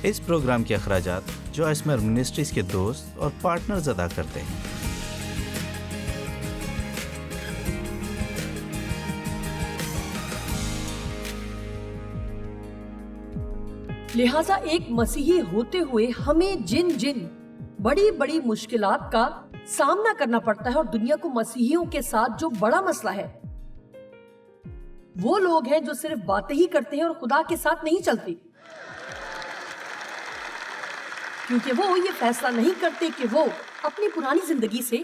اس programme کے اخراجات جو اسمر منسٹریز کے دوست اور پارٹنرز ادا کرتے ہیں۔ لہٰذا ایک مسیحی ہوتے ہوئے ہمیں جن بڑی بڑی مشکلات کا سامنا کرنا پڑتا ہے، اور دنیا کو مسیحیوں کے ساتھ جو بڑا مسئلہ ہے وہ لوگ ہیں جو صرف باتیں ہی کرتے ہیں اور خدا کے ساتھ نہیں چلتے، کیونکہ وہ یہ فیصلہ نہیں کرتے کہ وہ اپنی پرانی زندگی سے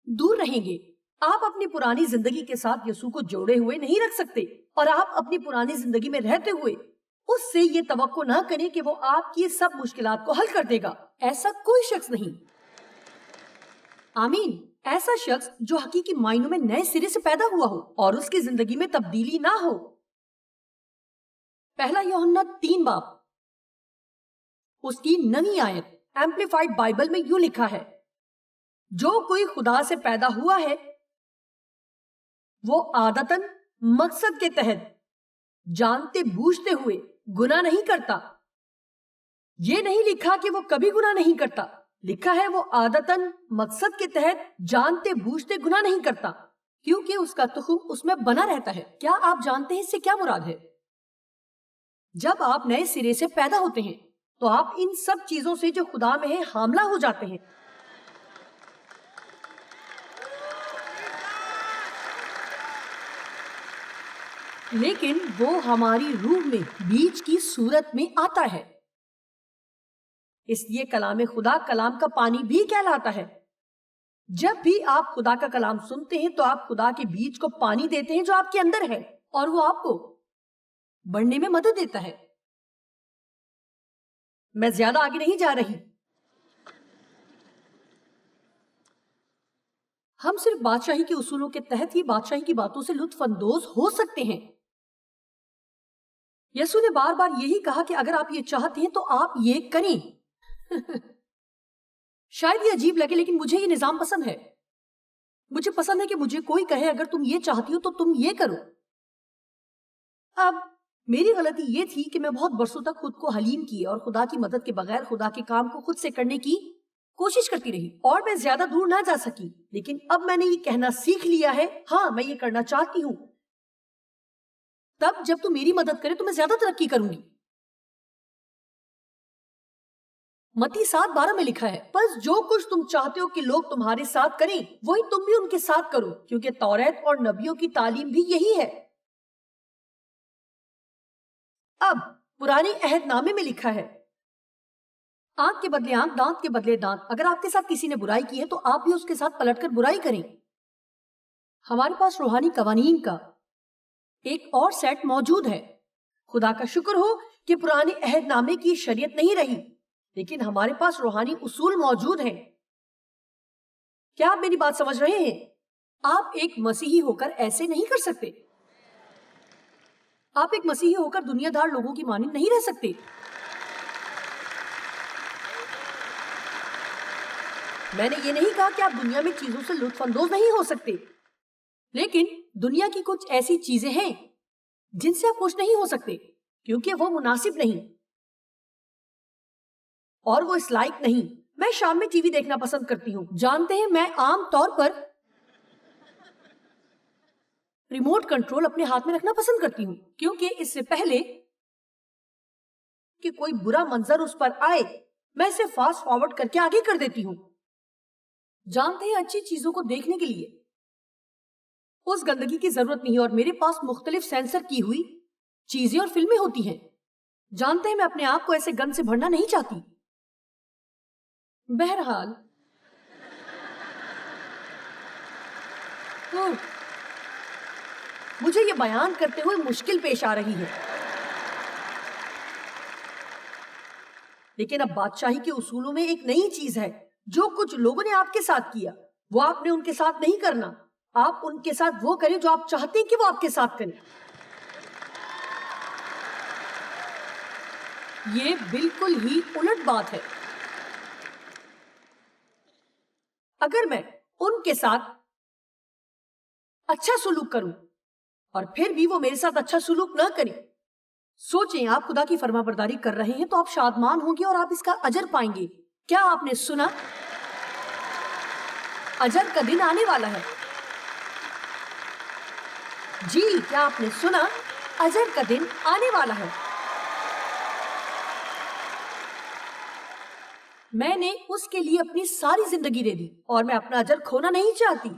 دور رہیں گے۔ آپ اپنی پرانی زندگی کے ساتھ یسوع کو جوڑے ہوئے نہیں رکھ سکتے، اور آپ اپنی پرانی زندگی میں رہتے ہوئے اس سے یہ توقع نہ کریں کہ وہ آپ کی سب مشکلات کو حل کر دے گا۔ ایسا کوئی شخص نہیں، آمین، ایسا شخص جو حقیقی معنوں میں نئے سرے سے پیدا ہوا ہو اور اس کی زندگی میں تبدیلی نہ ہو۔ پہلا یوحنا 3 باب اس کی 9 آیت ایمپلیفائڈ بائبل میں یوں لکھا ہے، جو کوئی خدا سے پیدا ہوا ہے وہ عادتاً مقصد کے تحت جانتے بوجھتے ہوئے گناہ نہیں کرتا۔ یہ نہیں لکھا کہ وہ کبھی گناہ نہیں کرتا، لکھا ہے وہ عادتاً مقصد کے تحت جانتے بوجھتے گناہ نہیں کرتا، کیونکہ اس کا تخم اس میں بنا رہتا ہے۔ کیا آپ جانتے ہیں اس سے کیا مراد ہے؟ جب آپ نئے سرے سے پیدا ہوتے ہیں تو آپ ان سب چیزوں سے جو خدا میں ہیں حاملہ ہو جاتے ہیں۔ لیکن وہ ہماری روح میں بیج کی صورت میں آتا ہے، اس لیے کلام خدا کلام کا پانی بھی کہلاتا ہے۔ جب بھی آپ خدا کا کلام سنتے ہیں تو آپ خدا کے بیج کو پانی دیتے ہیں جو آپ کے اندر ہے، اور وہ آپ کو بڑھنے میں مدد دیتا ہے۔ میں زیادہ آگے نہیں جا رہی، ہم صرف بادشاہی کے اصولوں کے تحت ہی بادشاہی کی باتوں سے لطف اندوز ہو سکتے ہیں۔ یسوع نے بار بار یہی کہا کہ اگر آپ یہ چاہتے ہیں تو آپ یہ کریں۔ شاید یہ عجیب لگے لیکن مجھے یہ نظام پسند ہے۔ مجھے پسند ہے کہ مجھے کوئی کہے اگر تم یہ چاہتی ہو تو تم یہ کرو۔ اب میری غلطی یہ تھی کہ میں بہت برسوں تک خود کو حلیم کیے اور خدا کی مدد کے بغیر خدا کے کام کو خود سے کرنے کی کوشش کرتی رہی، اور میں زیادہ دور نہ جا سکی۔ لیکن اب میں نے یہ کہنا سیکھ لیا ہے، ہاں میں یہ کرنا چاہتی ہوں، تب جب تم میری مدد کرے تو میں زیادہ ترقی کروں گی۔ متی 7:12 میں لکھا ہے، بس جو کچھ تم چاہتے ہو کہ لوگ تمہارے ساتھ کریں وہی تم بھی ان کے ساتھ کرو، کیونکہ توریت اور نبیوں کی تعلیم بھی یہی ہے۔ اب پرانے عہد نامے میں لکھا ہے، آنکھ کے بدلے آنکھ، دانت کے بدلے دانت۔ اگر آپ کے ساتھ کسی نے برائی کی ہے تو آپ بھی اس کے ساتھ پلٹ کر برائی کریں۔ ہمارے پاس روحانی قوانین کا ایک اور سیٹ موجود ہے۔ خدا کا شکر ہو کہ پرانے عہد نامے کی شریعت نہیں رہی، لیکن ہمارے پاس روحانی اصول موجود ہیں۔ کیا آپ میری بات سمجھ رہے ہیں؟ آپ ایک مسیحی ہو کر ایسے نہیں کر سکتے۔ آپ ایک مسیحی ہو کر دنیا دار لوگوں کی مانند نہیں رہ سکتے۔ میں نے یہ نہیں کہا کہ آپ دنیا میں چیزوں سے لطف اندوز نہیں ہو سکتے، لیکن دنیا کی کچھ ایسی چیزیں ہیں جن سے آپ خوش نہیں ہو سکتے، کیونکہ وہ مناسب نہیں اور وہ اس لائق نہیں۔ میں شام میں ٹی وی دیکھنا پسند کرتی ہوں۔ جانتے ہیں میں عام طور پر ریموٹ کنٹرول اپنے ہاتھ میں رکھنا پسند کرتی ہوں، کیونکہ اس سے پہلے کہ کوئی برا منظر اس پر آئے میں اسے فاسٹ فارورڈ کر کے آگے کر دیتی ہوں۔ جانتے ہیں اچھی چیزوں کو دیکھنے کے لیے اس گندگی کی ضرورت نہیں، اور میرے پاس مختلف سینسر کی ہوئی چیزیں اور فلمیں ہوتی ہیں۔ جانتے ہیں میں اپنے آپ کو ایسے گند سے بھرنا نہیں چاہتی۔ بہرحال مجھے یہ بیان کرتے ہوئے مشکل پیش آ رہی ہے، لیکن اب بادشاہی کے اصولوں میں ایک نئی چیز ہے۔ جو کچھ لوگوں نے آپ کے ساتھ کیا وہ آپ نے ان کے ساتھ نہیں کرنا۔ آپ ان کے ساتھ وہ کریں جو آپ چاہتے ہیں کہ وہ آپ کے ساتھ کریں۔ یہ بالکل ہی الٹ بات ہے۔ اگر میں ان کے ساتھ اچھا سلوک کروں اور پھر بھی وہ میرے ساتھ اچھا سلوک نہ کریں سوچیں آپ خدا کی فرما برداری کر رہے ہیں تو آپ شادمان ہوں گے اور آپ اس کا اجر پائیں گے. کیا آپ نے سنا؟ اجر کا دن آنے والا ہے. جی کیا آپ نے سنا؟ اجر کا دن آنے والا ہے. میں نے اس کے لیے اپنی ساری زندگی دے دی اور میں اپنا اجر کھونا نہیں چاہتی.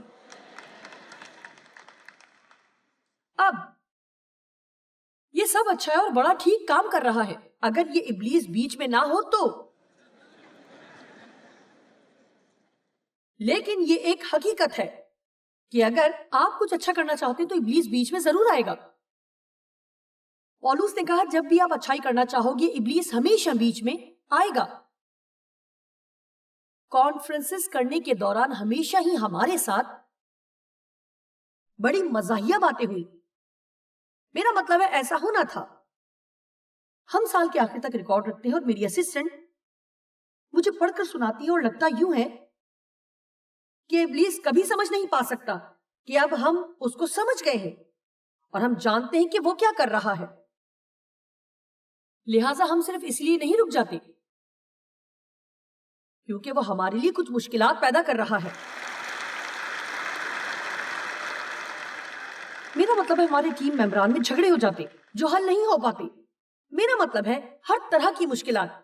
اب یہ سب اچھا ہے اور بڑا ٹھیک کام کر رہا ہے اگر یہ ابلیس بیچ میں نہ ہو تو. لیکن یہ ایک حقیقت ہے کہ اگر آپ کچھ اچھا کرنا چاہتے ہیں تو ابلیس بیچ میں ضرور آئے گا. پولس نے کہا جب بھی آپ اچھائی کرنا چاہو گے ابلیس ہمیشہ بیچ میں آئے گا. کانفرنسز کرنے کے دوران ہمیشہ ہی ہمارے ساتھ بڑی مزاحیہ باتیں ہوئی. میرا مطلب ہے ایسا ہونا تھا. ہم سال کے آخر تک ریکارڈ رکھتے ہیں اور میری اسسٹنٹ مجھے پڑھ کر سناتی ہے اور لگتا یوں ہے کہ ابلیس کبھی سمجھ نہیں پا سکتا کہ اب ہم اس کو سمجھ گئے ہیں اور ہم جانتے ہیں کہ وہ کیا کر رہا ہے. لہٰذا ہم صرف اس لیے نہیں رک جاتے کیونکہ وہ ہمارے لیے کچھ مشکلات پیدا کر رہا ہے. میرا مطلب ہے ہمارے ٹیم ممبران میں جھگڑے ہو جاتے جو حل نہیں ہو پاتے. میرا مطلب ہے ہر طرح کی مشکلات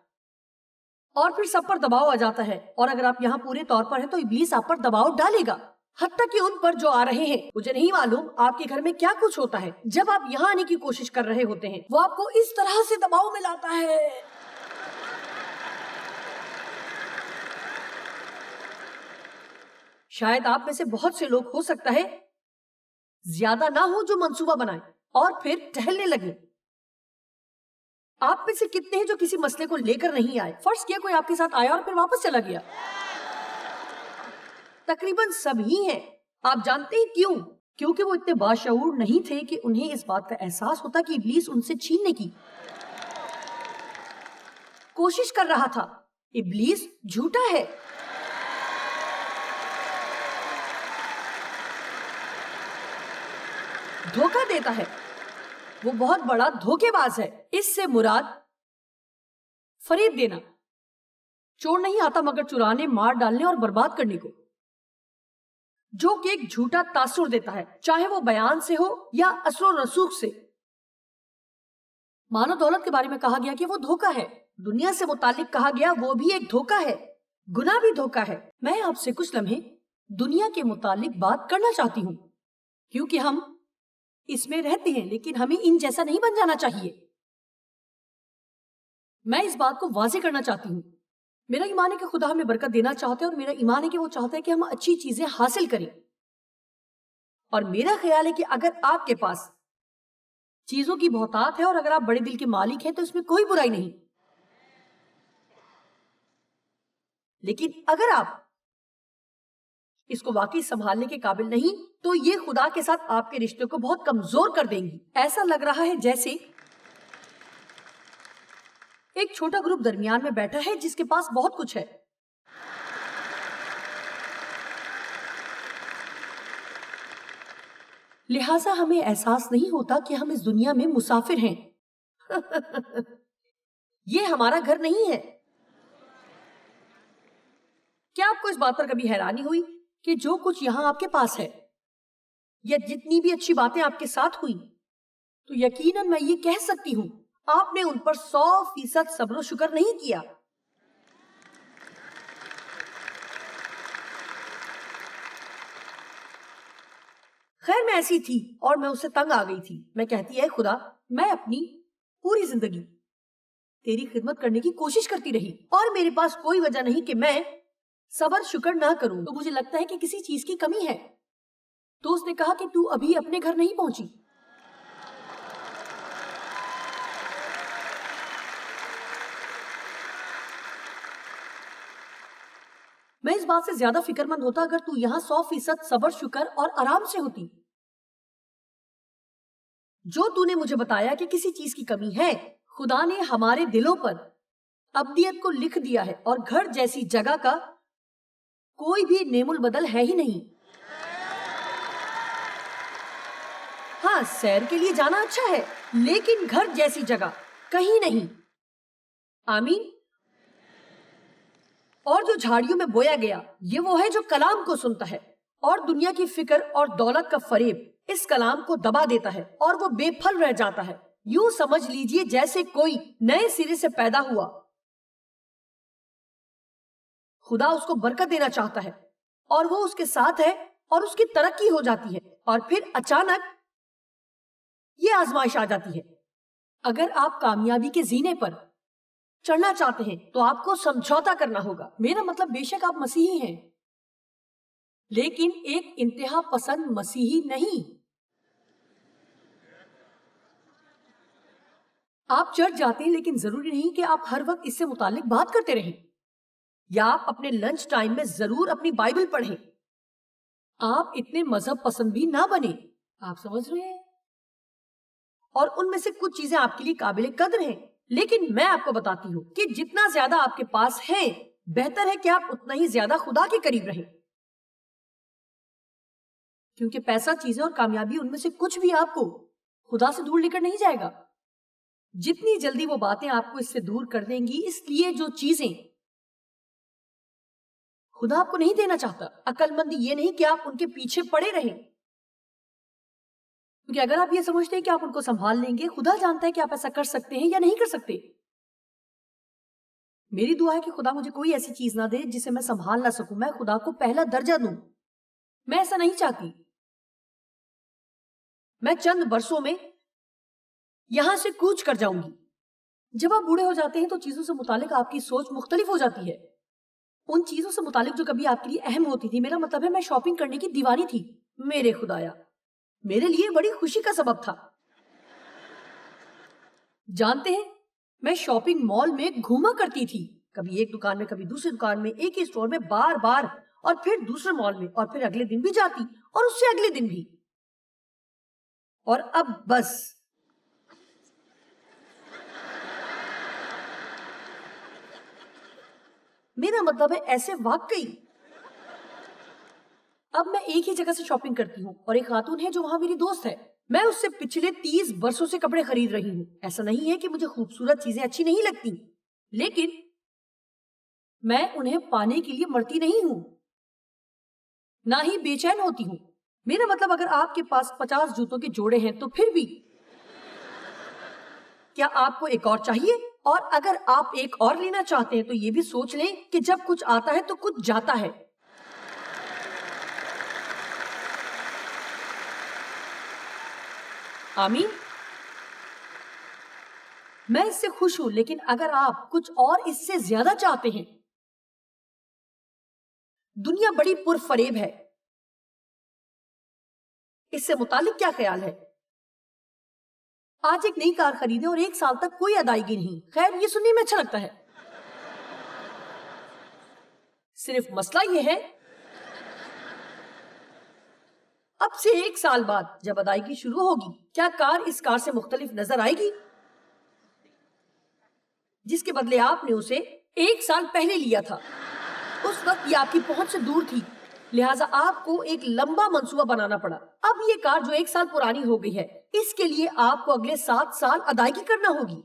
اور پھر سب پر دباؤ آ جاتا ہے اور اگر آپ یہاں پورے طور پر ہیں تو ابلیس آپ پر دباؤ ڈالے گا حتیٰ کہ ان پر جو آ رہے ہیں. مجھے نہیں معلوم آپ کے گھر میں کیا کچھ ہوتا ہے جب آپ یہاں آنے کی کوشش کر رہے ہوتے ہیں وہ آپ کو اس طرح سے دباؤ میں لاتا ہے. شاید آپ میں سے بہت سے لوگ ہو سکتا ہے زیادہ نہ ہو جو منصوبہ بنائیں اور پھر ٹہلنے لگیں. آپ میں سے کتنے ہیں جو کسی مسئلے کو لے کر نہیں آئے؟ فرض کیا کوئی آپ کے ساتھ آیا اور پھر واپس چلا گیا. تقریباً سب ہی ہیں. آپ جانتے ہیں کیوں؟ کیونکہ وہ اتنے باشعور نہیں تھے کہ انہیں اس بات کا احساس ہوتا کہ ابلیس ان سے چھیننے کی کوشش کر رہا تھا. ابلیس جھوٹا ہے. دھوکہ دیتا ہے. وہ بہت بڑا دھوکے باز ہے. اس سے مراد فریب دینا. چور نہیں آتا مگر چرانے، مار ڈالنے اور برباد کرنے کو، جو کہ ایک جھوٹا تاثر دیتا ہے چاہے وہ بیان سے ہو یا اثر و رسوخ سے. مال و دولت کے بارے میں کہا گیا کہ وہ دھوکہ ہے. دنیا سے متعلق کہا گیا وہ بھی ایک دھوکہ ہے. گناہ بھی دھوکہ ہے. میں آپ سے کچھ لمحے دنیا کے متعلق بات کرنا چاہتی ہوں کیونکہ ہم اس میں رہتے ہیں لیکن ہمیں ان جیسا نہیں بن جانا چاہیے. میں اس بات کو واضح کرنا چاہتی ہوں. میرا ایمان ہے کہ خدا ہمیں برکت دینا چاہتا ہے اور میرا ایمان ہے کہ وہ چاہتا ہے کہ ہم اچھی چیزیں حاصل کریں. اور میرا خیال ہے کہ اگر آپ کے پاس چیزوں کی بہتات ہے اور اگر آپ بڑے دل کے مالک ہیں تو اس میں کوئی برائی نہیں. لیکن اگر آپ اس کو واقعی سنبھالنے کے قابل نہیں تو یہ خدا کے ساتھ آپ کے رشتے کو بہت کمزور کر دیں گی. ایسا لگ رہا ہے جیسے ایک چھوٹا گروپ درمیان میں بیٹھا ہے جس کے پاس بہت کچھ ہے. لہٰذا ہمیں احساس نہیں ہوتا کہ ہم اس دنیا میں مسافر ہیں. یہ ہمارا گھر نہیں ہے. کیا آپ کو اس بات پر کبھی حیرانی ہوئی کہ جو کچھ یہاں آپ کے پاس ہے یا جتنی بھی اچھی باتیں آپ کے ساتھ ہوئی تو یقیناً میں یہ کہہ سکتی ہوں آپ نے ان پر 100% صبر و شکر نہیں کیا. خیر میں ایسی تھی اور میں اسے تنگ آ گئی تھی. میں کہتی ہے خدا میں اپنی پوری زندگی تیری خدمت کرنے کی کوشش کرتی رہی اور میرے پاس کوئی وجہ نہیں کہ میں صبر شکر نہ کروں. تو مجھے لگتا ہے کہ کسی چیز کی کمی ہے. تو اس نے کہا کہ تو ابھی اپنے گھر نہیں پہنچی. میں اس بات سے زیادہ فکر مند ہوتا اگر تو یہاں 100% صبر شکر اور آرام سے ہوتی. جو تو نے مجھے بتایا کہ کسی چیز کی کمی ہے خدا نے ہمارے دلوں پر ابدیت کو لکھ دیا ہے اور گھر جیسی جگہ کا کوئی بھی نعم البدل ہے ہی نہیں. ہاں سیر کے لیے جانا اچھا ہے لیکن گھر جیسی جگہ کہیں نہیں. آمین. اور جو جھاڑیوں میں بویا گیا یہ وہ ہے جو کلام کو سنتا ہے اور دنیا کی فکر اور دولت کا فریب اس کلام کو دبا دیتا ہے اور وہ بے پھل رہ جاتا ہے. یوں سمجھ لیجئے جیسے کوئی نئے سرے سے پیدا ہوا. خدا اس کو برکت دینا چاہتا ہے اور وہ اس کے ساتھ ہے اور اس کی ترقی ہو جاتی ہے اور پھر اچانک یہ آزمائش آ جاتی ہے. اگر آپ کامیابی کے زینے پر چڑھنا چاہتے ہیں تو آپ کو سمجھوتا کرنا ہوگا. میرا مطلب بے شک آپ مسیحی ہیں لیکن ایک انتہا پسند مسیحی نہیں. آپ چرچ جاتے ہیں لیکن ضروری نہیں کہ آپ ہر وقت اس سے متعلق بات کرتے رہیں یا آپ اپنے لنچ ٹائم میں ضرور اپنی بائبل پڑھیں. آپ اتنے مذہب پسند بھی نہ بنیں. آپ سمجھ رہے ہیں؟ اور ان میں سے کچھ چیزیں آپ کے لیے قابل قدر ہیں لیکن میں آپ کو بتاتی ہوں کہ جتنا زیادہ آپ کے پاس ہے بہتر ہے کہ آپ اتنا ہی زیادہ خدا کے قریب رہیں. کیونکہ پیسہ، چیزیں اور کامیابی ان میں سے کچھ بھی آپ کو خدا سے دور لے کر نہیں جائے گا. جتنی جلدی وہ باتیں آپ کو اس سے دور کر دیں گی. اس لیے جو چیزیں خدا آپ کو نہیں دینا چاہتا، عقل مندی یہ نہیں کہ آپ ان کے پیچھے پڑے رہیں. کیونکہ اگر آپ یہ سمجھتے ہیں کہ آپ ان کو سنبھال لیں گے، خدا جانتا ہے کہ آپ ایسا کر سکتے ہیں یا نہیں کر سکتے. میری دعا ہے کہ خدا مجھے کوئی ایسی چیز نہ دے جسے میں سنبھال نہ سکوں. میں خدا کو پہلا درجہ دوں. میں ایسا نہیں چاہتی. میں چند برسوں میں یہاں سے کوچ کر جاؤں گی. جب آپ بوڑھے ہو جاتے ہیں تو چیزوں سے متعلق آپ کی سوچ مختلف ہو جاتی ہے. ان چیزوں سے متعلق جو کبھی آپ کے لیے اہم ہوتی تھی. میرا مطلب ہے میں شاپنگ کرنے کی دیوانی تھی. میرے خدایا، میرے لیے بڑی خوشی کا سبب تھا. جانتے ہیں میں شاپنگ مال میں گھوما کرتی تھی، کبھی ایک دکان میں، کبھی دوسری دکان میں، ایک ہی اسٹور میں بار بار، اور پھر دوسرے مال میں، اور پھر اگلے دن بھی جاتی اور اس سے اگلے دن بھی. اور اب بس میرا مطلب ہے ایسے واقعی اب میں ایک ہی جگہ سے شاپنگ کرتی ہوں اور ایک خاتون ہے جو وہاں میری دوست ہے. میں اس سے پچھلے 30 برسوں سے کپڑے خرید رہی ہوں. ایسا نہیں ہے کہ مجھے خوبصورت چیزیں اچھی نہیں لگتی لیکن میں انہیں پانے کے لیے مرتی نہیں ہوں، نہ ہی بے چین ہوتی ہوں. میرا مطلب اگر آپ کے پاس 50 جوتوں کے جوڑے ہیں تو پھر بھی کیا آپ کو ایک اور چاہیے؟ اور اگر آپ ایک اور لینا چاہتے ہیں تو یہ بھی سوچ لیں کہ جب کچھ آتا ہے تو کچھ جاتا ہے. آمین. میں اس سے خوش ہوں لیکن اگر آپ کچھ اور اس سے زیادہ چاہتے ہیں، دنیا بڑی پرفریب ہے. اس سے متعلق کیا خیال ہے؟ آج ایک نئی کار خریدیں اور 1 سال تک کوئی ادائیگی نہیں. خیر، یہ سننے میں اچھا لگتا ہے. صرف مسئلہ یہ ہے اب سے 1 سال بعد جب ادائیگی شروع ہوگی، کیا کار اس کار سے مختلف نظر آئے گی جس کے بدلے آپ نے اسے 1 سال پہلے لیا تھا؟ اس وقت یہ آپ کی پہنچ سے دور تھی، لہٰذا آپ کو ایک لمبا منصوبہ بنانا پڑا. اب یہ کار جو 1 سال پرانی ہو گئی ہے، اس کے لیے آپ کو اگلے 7 سال ادائیگی کرنا ہوگی.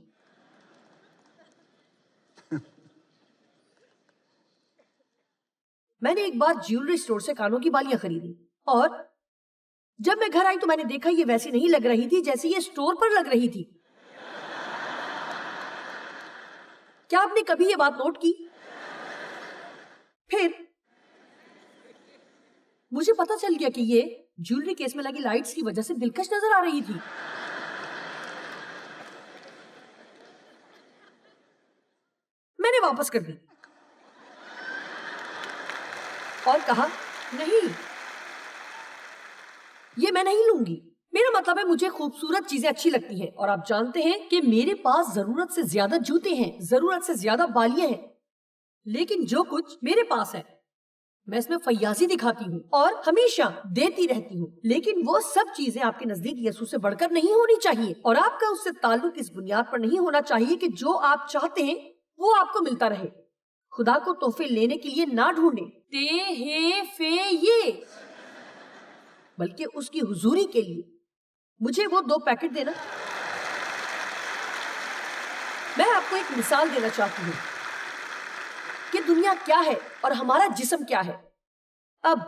میں نے ایک بار جیولری اسٹور سے کانوں کی بالیاں خریدی اور جب میں گھر آئی تو میں نے دیکھا یہ ویسی نہیں لگ رہی تھی جیسے یہ اسٹور پر لگ رہی تھی. کیا آپ نے کبھی یہ بات نوٹ کی؟ پھر مجھے پتا چل گیا کہ یہ جیولری کیس میں لگی لائٹس کی وجہ سے دلکش نظر آ رہی تھی. میں نے واپس کر دی اور کہا نہیں، یہ میں نہیں لوں گی. میرا مطلب ہے مجھے خوبصورت چیزیں اچھی لگتی ہیں اور آپ جانتے ہیں کہ میرے پاس ضرورت سے زیادہ جوتے ہیں، ضرورت سے زیادہ بالیاں ہیں، لیکن جو کچھ میرے پاس ہے میں اس میں فیاضی دکھاتی ہوں اور ہمیشہ دیتی رہتی ہوں. لیکن وہ سب چیزیں آپ کے نزدیک یسوع سے بڑھ کر نہیں ہونی چاہیے اور آپ کا اس سے تعلق اس بنیاد پر نہیں ہونا چاہیے کہ جو آپ چاہتے ہیں وہ آپ کو ملتا رہے. خدا کو تحفے لینے کے لیے نہ ڈھونڈیں بلکہ اس کی حضوری کے لیے. مجھے وہ 2 پیکٹ دینا. میں آپ کو ایک مثال دینا چاہتی ہوں کہ دنیا کیا ہے اور ہمارا جسم کیا ہے. اب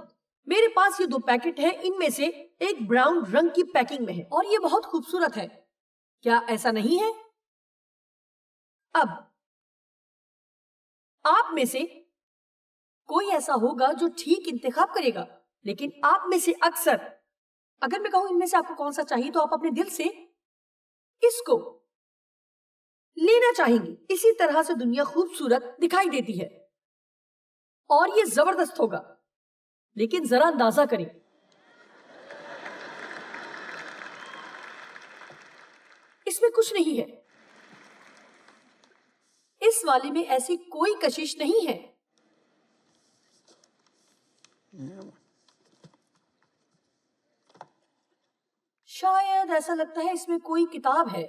میرے پاس یہ 2 پیکٹ ہیں، ان میں سے ایک براؤن رنگ کی پیکنگ میں ہے اور یہ بہت خوبصورت ہے. کیا ایسا نہیں ہے؟ اب آپ میں سے کوئی ایسا ہوگا جو ٹھیک انتخاب کرے گا، لیکن آپ میں سے اکثر، اگر میں کہوں ان میں سے آپ کو کون سا چاہیے تو آپ اپنے دل سے اس کو لینا چاہیں گے. اسی طرح سے دنیا خوبصورت دکھائی دیتی ہے اور یہ زبردست ہوگا، لیکن ذرا اندازہ کریں، اس میں کچھ نہیں ہے. اس والے میں ایسی کوئی کشش نہیں ہے. شاید ایسا لگتا ہے اس میں کوئی کتاب ہے.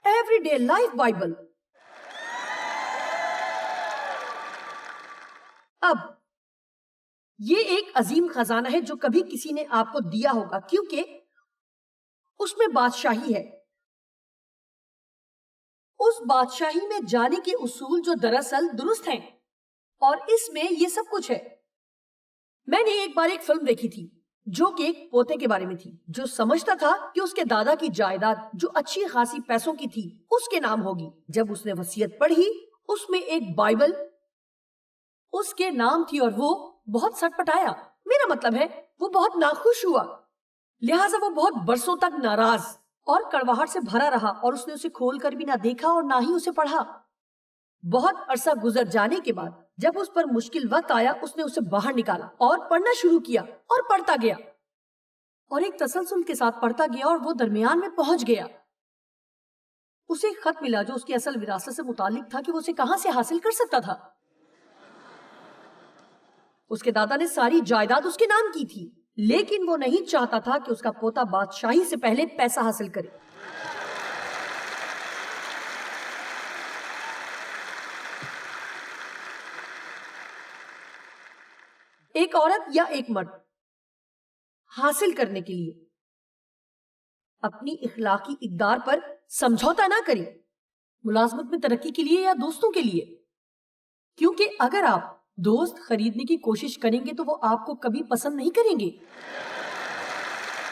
Every day life Bible. اب یہ ایک عظیم خزانہ ہے جو کبھی کسی نے آپ کو دیا ہوگا، کیونکہ اس میں بادشاہی ہے. اس بادشاہی میں جانے کے اصول جو دراصل درست ہیں، اور اس میں یہ سب کچھ ہے. میں نے ایک بار ایک فلم دیکھی تھی جو کہ ایک پوتے کے بارے میں تھی جو سمجھتا تھا کہ اس کے دادا کی جائیداد جو اچھی خاصی پیسوں کی تھی اس کے نام ہوگی. جب اس نے وصیت پڑھی اس میں ایک بائبل اس کے نام تھی اور وہ بہت سٹ پٹایا. میرا مطلب ہے وہ بہت ناخوش ہوا، لہٰذا وہ بہت برسوں تک ناراض اور کڑواہٹ سے بھرا رہا اور اس نے اسے کھول کر بھی نہ دیکھا اور نہ ہی اسے پڑھا. بہت عرصہ گزر جانے کے بعد جب اس پر مشکل وقت آیا اس نے اسے باہر نکالا اور پڑھنا شروع کیا اور پڑھتا گیا اور ایک تسلسل کے ساتھ پڑھتا گیا اور وہ درمیان میں پہنچ گیا. اسے ایک خط ملا جو اس کی اصل وراثت سے متعلق تھا کہ وہ اسے کہاں سے حاصل کر سکتا تھا. اس کے دادا نے ساری جائیداد اس کے نام کی تھی، لیکن وہ نہیں چاہتا تھا کہ اس کا پوتا بادشاہی سے پہلے پیسہ حاصل کرے. ایک عورت یا ایک مرد حاصل کرنے کے لیے اپنی اخلاقی اقدار پر سمجھوتا نہ کرے، ملازمت میں ترقی کے لیے یا دوستوں کے لیے، کیونکہ اگر آپ دوست خریدنے کی کوشش کریں گے تو وہ آپ کو کبھی پسند نہیں کریں گے.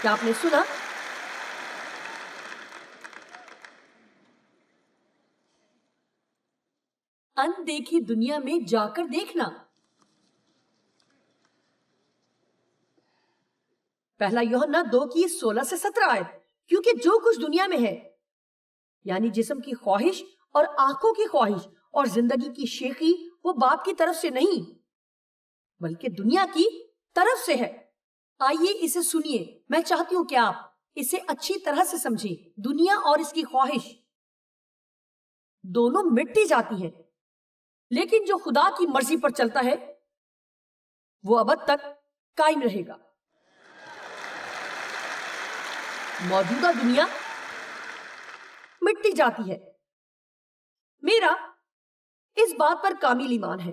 کیا آپ نے سنا؟ اندیکھی دنیا میں جا کر دیکھنا. پہلا یوحنا 2:16-17 آیت. کیونکہ جو کچھ دنیا میں ہے، یعنی جسم کی خواہش اور آنکھوں کی خواہش اور زندگی کی شیخی، وہ باپ کی طرف سے نہیں بلکہ دنیا کی طرف سے ہے. آئیے اسے سنیے. میں چاہتی ہوں کہ آپ اسے اچھی طرح سے سمجھیں. دنیا اور اس کی خواہش دونوں مٹی جاتی ہیں، لیکن جو خدا کی مرضی پر چلتا ہے وہ ابد تک قائم رہے گا. موجودہ دنیا مٹی جاتی ہے. میرا اس بات پر کامل ایمان ہے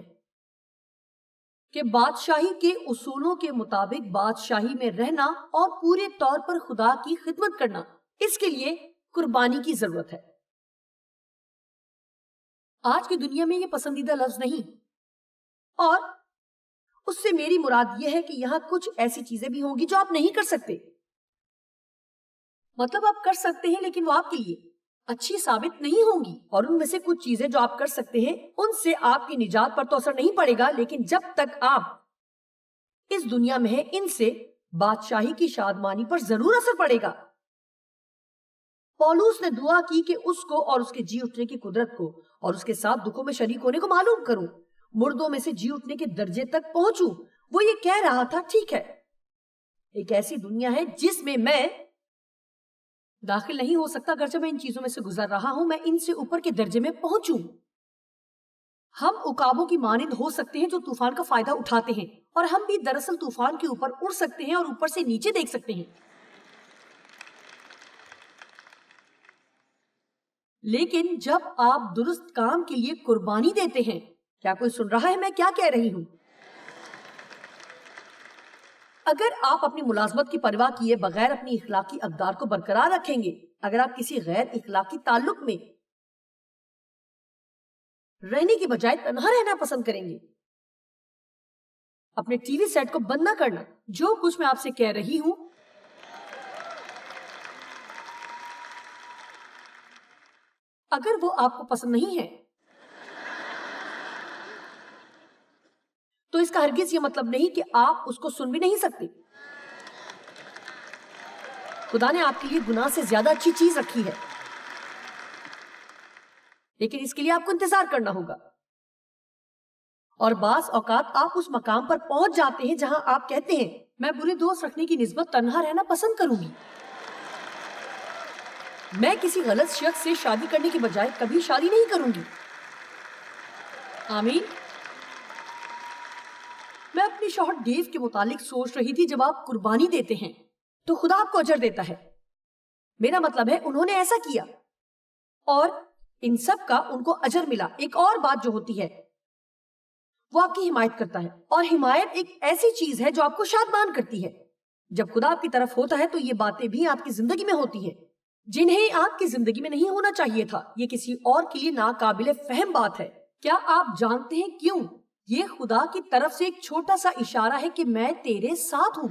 کہ بادشاہی کے اصولوں کے مطابق بادشاہی میں رہنا اور پورے طور پر خدا کی خدمت کرنا، اس کے لیے قربانی کی ضرورت ہے. آج کی دنیا میں یہ پسندیدہ لفظ نہیں، اور اس سے میری مراد یہ ہے کہ یہاں کچھ ایسی چیزیں بھی ہوں گی جو آپ نہیں کر سکتے. مطلب آپ کر سکتے ہیں لیکن وہ آپ کے لیے اچھی ثابت نہیں ہوں گی. اور ان میں سے کچھ چیزیں جو آپ کر سکتے ہیں ان سے آپ کی نجات پر تو اثر نہیں پڑے گا، لیکن جب تک آپ اس دنیا میں ہیں ان سے بادشاہی کی شادمانی پر ضرور اثر پڑے گا. پولوس نے دعا کی کہ اس کو اور اس کے جی اٹھنے کی قدرت کو اور اس کے ساتھ دکھوں میں شریک ہونے کو معلوم کروں، مردوں میں سے جی اٹھنے کے درجے تک پہنچوں. وہ یہ کہہ رہا تھا، ٹھیک ہے، ایک ایسی دنیا ہے جس میں میں داخل نہیں ہو سکتا، اگرچہ میں ان چیزوں میں سے گزر رہا ہوں، میں ان سے اوپر کے درجے میں پہنچوں. ہم عقابوں کی مانند ہو سکتے ہیں جو طوفان کا فائدہ اٹھاتے ہیں، اور ہم بھی دراصل طوفان کے اوپر اڑ سکتے ہیں اور اوپر سے نیچے دیکھ سکتے ہیں. لیکن جب آپ درست کام کے لیے قربانی دیتے ہیں، کیا کوئی سن رہا ہے میں کیا کہہ رہی ہوں؟ اگر آپ اپنی ملازمت کی پرواہ کیے بغیر اپنی اخلاقی اقدار کو برقرار رکھیں گے، اگر آپ کسی غیر اخلاقی تعلق میں رہنے کی بجائے تنہا رہنا پسند کریں گے، اپنے ٹی وی سیٹ کو بند نہ کرنا. جو کچھ میں آپ سے کہہ رہی ہوں اگر وہ آپ کو پسند نہیں ہے تو اس کا ہرگز یہ مطلب نہیں کہ آپ اس کو سن بھی نہیں سکتے. خدا نے آپ کے لیے گناہ سے زیادہ اچھی چیز رکھی ہے، لیکن اس کے لیے آپ کو انتظار کرنا ہوگا. اور بعض اوقات آپ اس مقام پر پہنچ جاتے ہیں جہاں آپ کہتے ہیں میں برے دوست رکھنے کی نسبت تنہا رہنا پسند کروں گی. میں کسی غلط شخص سے شادی کرنے کی بجائے کبھی شادی نہیں کروں گی. آمین. میں اپنے شوہر ڈیو کے متعلق سوچ رہی تھی. جب آپ قربانی دیتے ہیں تو خدا آپ کو اجر دیتا ہے. میرا مطلب ہے انہوں نے ایسا کیا اور ان سب کا ان کو اجر ملا. ایک اور بات جو ہوتی ہے وہ آپ کی حمایت کرتا ہے، اور حمایت ایک ایسی چیز ہے جو آپ کو شادمان کرتی ہے. جب خدا آپ کی طرف ہوتا ہے تو یہ باتیں بھی آپ کی زندگی میں ہوتی ہیں جنہیں آپ کی زندگی میں نہیں ہونا چاہیے تھا. یہ کسی اور کے لیے ناقابل فہم بات ہے. کیا آپ جانتے ہیں کیوں؟ یہ خدا کی طرف سے ایک چھوٹا سا اشارہ ہے کہ میں تیرے ساتھ ہوں.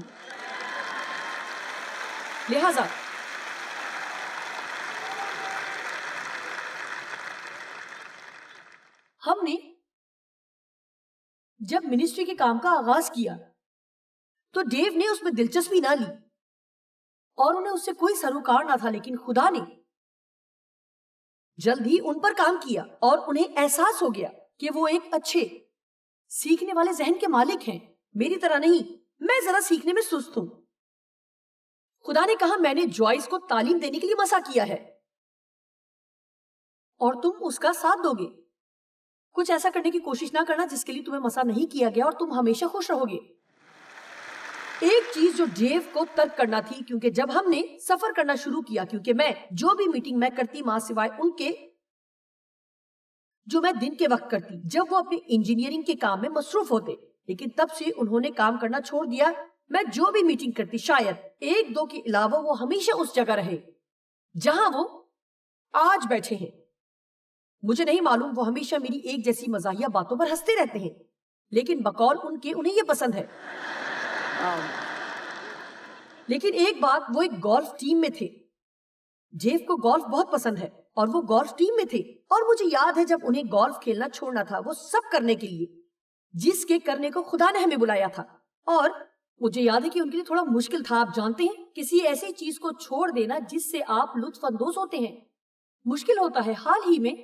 لہذا ہم نے جب منسٹری کے کام کا آغاز کیا تو ڈیو نے اس میں دلچسپی نہ لی اور انہیں اس سے کوئی سروکار نہ تھا، لیکن خدا نے جلد ہی ان پر کام کیا اور انہیں احساس ہو گیا کہ وہ ایک اچھے سیکھنے والے ذہن کے مالک ہیں. میری طرح نہیں، میں ذرا سیکھنے میں سست ہوں. خدا نے کہا میں نے جوائس کو تعلیم دینے کے لیے مسا کیا ہے اور تم اس کا ساتھ دو گے. کچھ ایسا کرنے کی کوشش نہ کرنا جس کے لیے تمہیں مسا نہیں کیا گیا، اور تم ہمیشہ خوش رہو گے. ایک چیز جو ڈیو کو ترک کرنا تھی، کیونکہ جب ہم نے سفر کرنا شروع کیا، کیونکہ میں جو بھی میٹنگ میں کرتی ماں سوائے ان کے جو میں دن کے وقت کرتی، جب وہ اپنے انجینئرنگ کے کام میں مصروف ہوتے، لیکن تب سے انہوں نے کام کرنا چھوڑ دیا. میں جو بھی میٹنگ کرتی شاید ایک دو کے علاوہ وہ ہمیشہ اس جگہ رہے جہاں وہ آج بیٹھے ہیں. مجھے نہیں معلوم، وہ ہمیشہ میری ایک جیسی مزاحیہ باتوں پر ہنستے رہتے ہیں، لیکن بقول ان کے انہیں یہ پسند ہے. لیکن ایک بات، وہ ایک گولف ٹیم میں تھے. ڈیو کو گولف بہت پسند ہے اور وہ گولف ٹیم میں تھے، اور مجھے یاد ہے جب انہیں گولف کھیلنا چھوڑنا تھا وہ سب کرنے کے لیے جس کے کرنے کو خدا نے ہمیں بلایا تھا. اور مجھے یاد ہے کہ ان کے لیے تھوڑا مشکل تھا. آپ جانتے ہیں، کسی ایسی چیز کو چھوڑ دینا جس سے آپ لطف اندوز ہوتے ہیں مشکل ہوتا ہے. حال ہی میں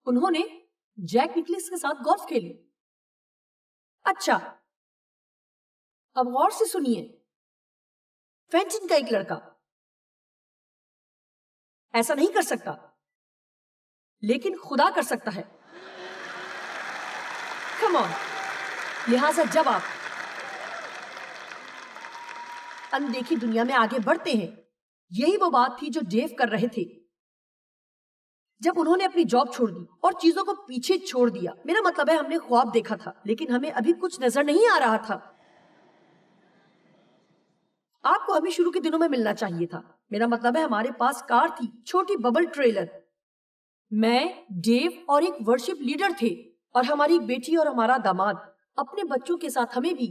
انہوں نے جیک نکلس کے ساتھ گولف کھیلی. اچھا، اب غور سے سنیے. فینٹن کا ایک لڑکا ایسا نہیں کر سکتا، لیکن خدا کر سکتا ہے. کم آن. لہذا جب آپ اندیکھی دنیا میں آگے بڑھتے ہیں، یہی وہ بات تھی جو ڈیو کر رہے تھے جب انہوں نے اپنی جاب چھوڑ دی اور چیزوں کو پیچھے چھوڑ دیا. میرا مطلب ہے ہم نے خواب دیکھا تھا لیکن ہمیں ابھی کچھ نظر نہیں آ رہا تھا. آپ کو ہمیں شروع کے دنوں میں ملنا چاہیے تھا. میرا مطلب ہے ہمارے پاس کار تھی، چھوٹی ببل ٹریلر. میں، ڈیو اور ایک ورشپ لیڈر تھے، اور ہماری ایک بیٹی اور ہمارا داماد اپنے بچوں کے ساتھ ہمیں بھی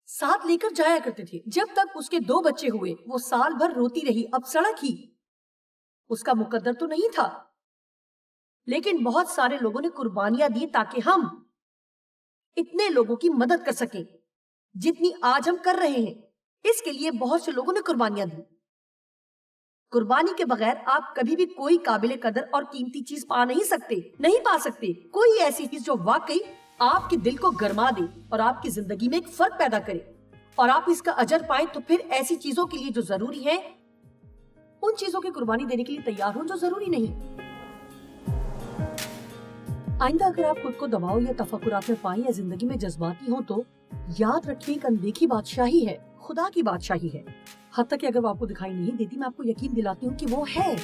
ساتھ لے کر جایا کرتے تھے. جب تک اس کے 2 بچے ہوئے وہ سال بھر روتی رہی. اب سڑک ہی اس کا مقدر تو نہیں تھا، لیکن بہت سارے لوگوں نے قربانیاں دی تاکہ ہم اتنے لوگوں کی مدد کر سکیں جتنی آج ہم کر رہے ہیں. اس کے لیے بہت سے لوگوں نے قربانیاں دی. قربانی کے بغیر آپ کبھی بھی کوئی قابل قدر اور قیمتی چیز پا نہیں سکتے، نہیں پا سکتے. کوئی ایسی چیز جو واقعی آپ کے دل کو گرما دے اور آپ کی زندگی میں ایک فرق پیدا کرے اور آپ اس کا اجر پائیں، تو پھر ایسی چیزوں کے لیے جو ضروری ہے ان چیزوں کی قربانی دینے کے لیے تیار ہوں جو ضروری نہیں. آئندہ اگر آپ خود کو دباؤ یا تفکرات میں پائیں یا زندگی میں جذباتی ہوں تو یاد رکھیں ایک اندیکھی بادشاہی ہے، خدا کی بادشاہی ہے. حتیٰ کہ اگر وہ آپ کو دکھائی نہیں دیتی، میں آپ کو یقین دلاتی ہوں کہ وہ ہے.